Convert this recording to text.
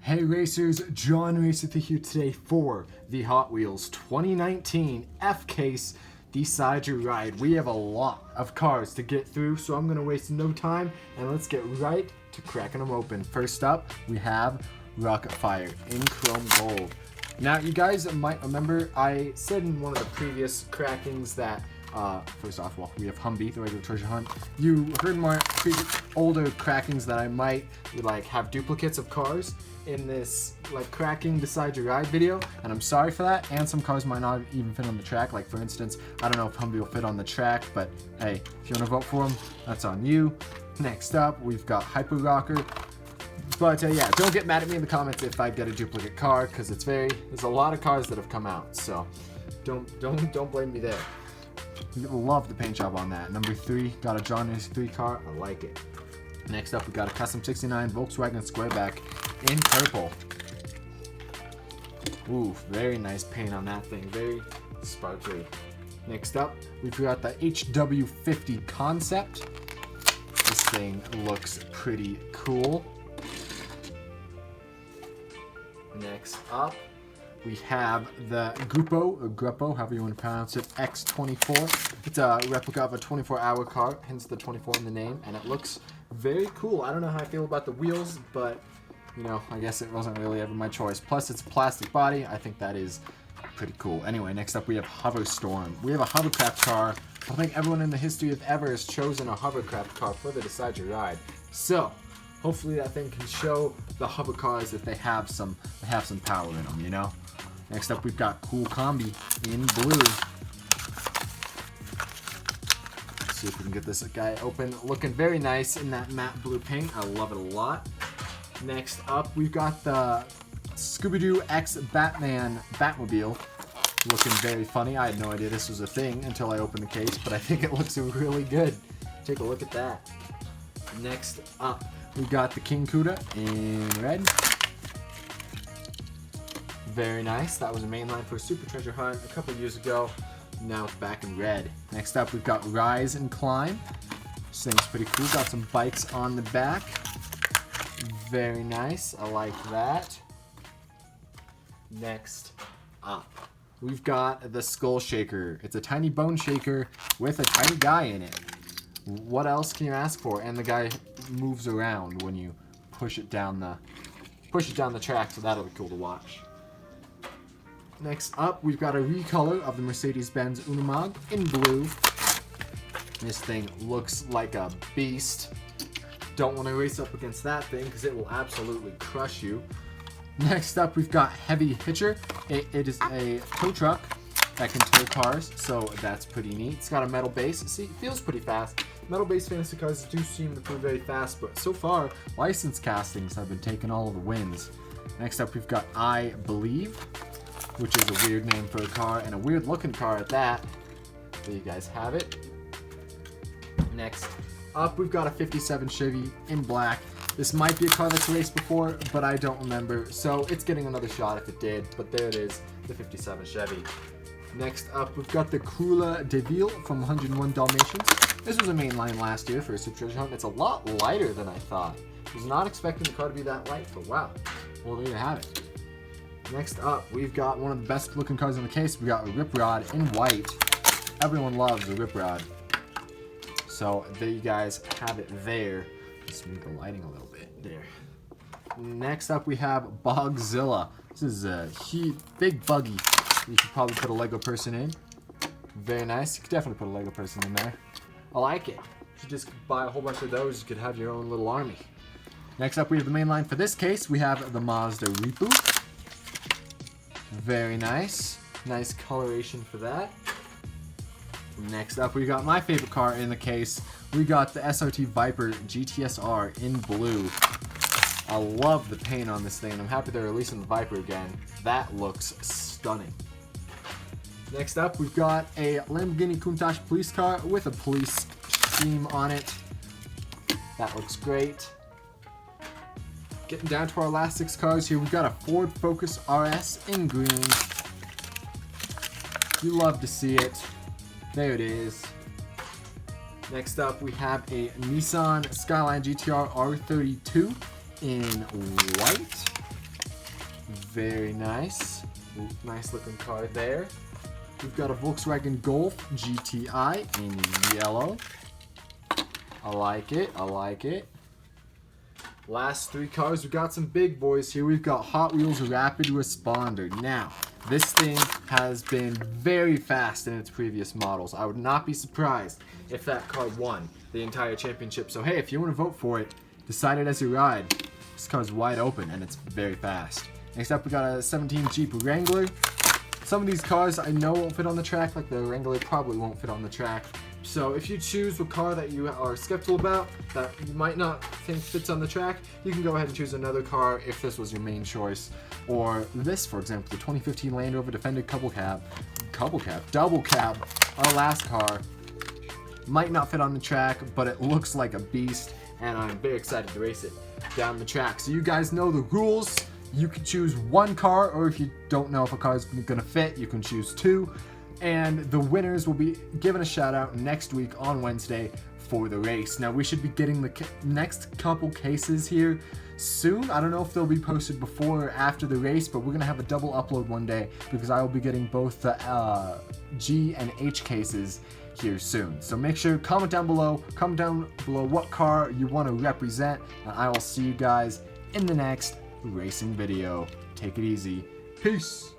Hey racers, JonRacer3 here today for the Hot Wheels 2019 F-Case Decide Your Ride. We have a lot of cars to get through, so I'm going to waste no time and let's get right to cracking them open. First up, we have Rocket Fire in Chrome Gold. Now, you guys might remember I said in one of the previous crackings that first off, well, we have Humvee, the regular treasure hunt. You heard my older crackings that I might have duplicates of cars in this cracking Decide Your Ride video, and I'm sorry for that. And some cars might not even fit on the track. Like for instance, I don't know if Humvee will fit on the track, but hey, if you want to vote for them, that's on you. Next up, we've got Hyper Rocker. But yeah, don't get mad at me in the comments if I get a duplicate car, because there's a lot of cars that have come out, so don't blame me there. Love the paint job on that. Number 3, got a JonRacer3 car. I like it. Next up, we got a Custom 69 Volkswagen Squareback in purple. Ooh, very nice paint on that thing. Very sparkly. Next up, we've got the HW50 Concept. This thing looks pretty cool. Next up, we have the Gruppo, however you want to pronounce it, X24. It's a replica of a 24-hour car, hence the 24 in the name, and it looks very cool. I don't know how I feel about the wheels, but, you know, I guess it wasn't really ever my choice. Plus, it's a plastic body. I think that is pretty cool. Anyway, next up we have Hoverstorm. We have a hovercraft car. I think everyone in the history of ever has chosen a hovercraft car for the Decide Your Ride. So, hopefully that thing can show the hover cars that they have some power in them, you know? Next up, we've got Cool Combi in blue. Let's see if we can get this guy open. Looking very nice in that matte blue paint. I love it a lot. Next up, we've got the Scooby-Doo X Batman Batmobile. Looking very funny. I had no idea this was a thing until I opened the case, but I think it looks really good. Take a look at that. Next up, we got the King Cuda in red. Very nice. That was a mainline for a Super Treasure Hunt a couple years ago. Now it's back in red. Next up, we've got Rise and Climb. This thing's pretty cool. Got some bikes on the back. Very nice. I like that. Next up, we've got the Skull Shaker. It's a tiny bone shaker with a tiny guy in it. What else can you ask for? And the guy moves around when you push it down the track, so that'll be cool to watch. Next up, we've got a recolor of the Mercedes-Benz Unimog in blue. This thing looks like a beast. Don't want to race up against that thing because it will absolutely crush you. Next up, we've got Heavy Hitcher. It is a tow truck that can tow cars, so that's pretty neat. It's got a metal base. See, it feels pretty fast. Metal base fantasy cars do seem to prove very fast, but so far, license castings have been taking all of the wins. Next up, we've got I Believe, which is a weird name for a car, and a weird looking car at that. There you guys have it. Next up, we've got a 57 Chevy in black. This might be a car that's raced before, but I don't remember, so it's getting another shot if it did, but there it is, the 57 Chevy. Next up, we've got the Cruella de Vil from 101 Dalmatians. This was a main line last year for a Super Treasure Hunt. It's a lot lighter than I thought. I was not expecting the car to be that light, but wow. Well, there you have it. Next up, we've got one of the best looking cars in the case. We got a Rip Rod in white. Everyone loves a Rip Rod. So there you guys have it there. Let's move the lighting a little bit there. Next up, we have Bogzilla. This is a big buggy you could probably put a Lego person in. Very nice. You could definitely put a Lego person in there. I like it. You could just buy a whole bunch of those. You could have your own little army. Next up, we have the main line for this case. We have the Mazda Repo. Very nice. Nice coloration for that. Next up, we got my favorite car in the case. We got the SRT Viper GTSR in blue. I love the paint on this thing, and I'm happy they're releasing the Viper again. That looks stunning. Next up, we've got a Lamborghini Countach police car with a police theme on it. That looks great. Getting down to our last 6 cars here, we've got a Ford Focus RS in green. You love to see it. There it is. Next up, we have a Nissan Skyline GTR R32 in white. Very nice. Ooh, nice looking car there. We've got a Volkswagen Golf GTI in yellow. I like it. I like it. Last 3 cars, we've got some big boys here. We've got Hot Wheels Rapid Responder. Now, this thing has been very fast in its previous models. I would not be surprised if that car won the entire championship. So hey, if you want to vote for it, decide it as your ride. This car's wide open and it's very fast. Next up, we got a 17 Jeep Wrangler. Some of these cars I know won't fit on the track, like the Wrangler probably won't fit on the track. So if you choose a car that you are skeptical about, that you might not think fits on the track, you can go ahead and choose another car if this was your main choice. Or this, for example, the 2015 Land Rover Defender double cab, our last car. Might not fit on the track, but it looks like a beast, and I'm very excited to race it down the track. So you guys know the rules. You can choose 1 car, or if you don't know if a car is going to fit, you can choose 2. And the winners will be given a shout out next week on Wednesday for the race. Now we should be getting the next couple cases here soon. I don't know if they'll be posted before or after the race, but we're gonna have a double upload one day because I will be getting both the G and H cases here soon. So make sure comment down below what car you want to represent, and I will see you guys in the next racing video. Take it easy. Peace.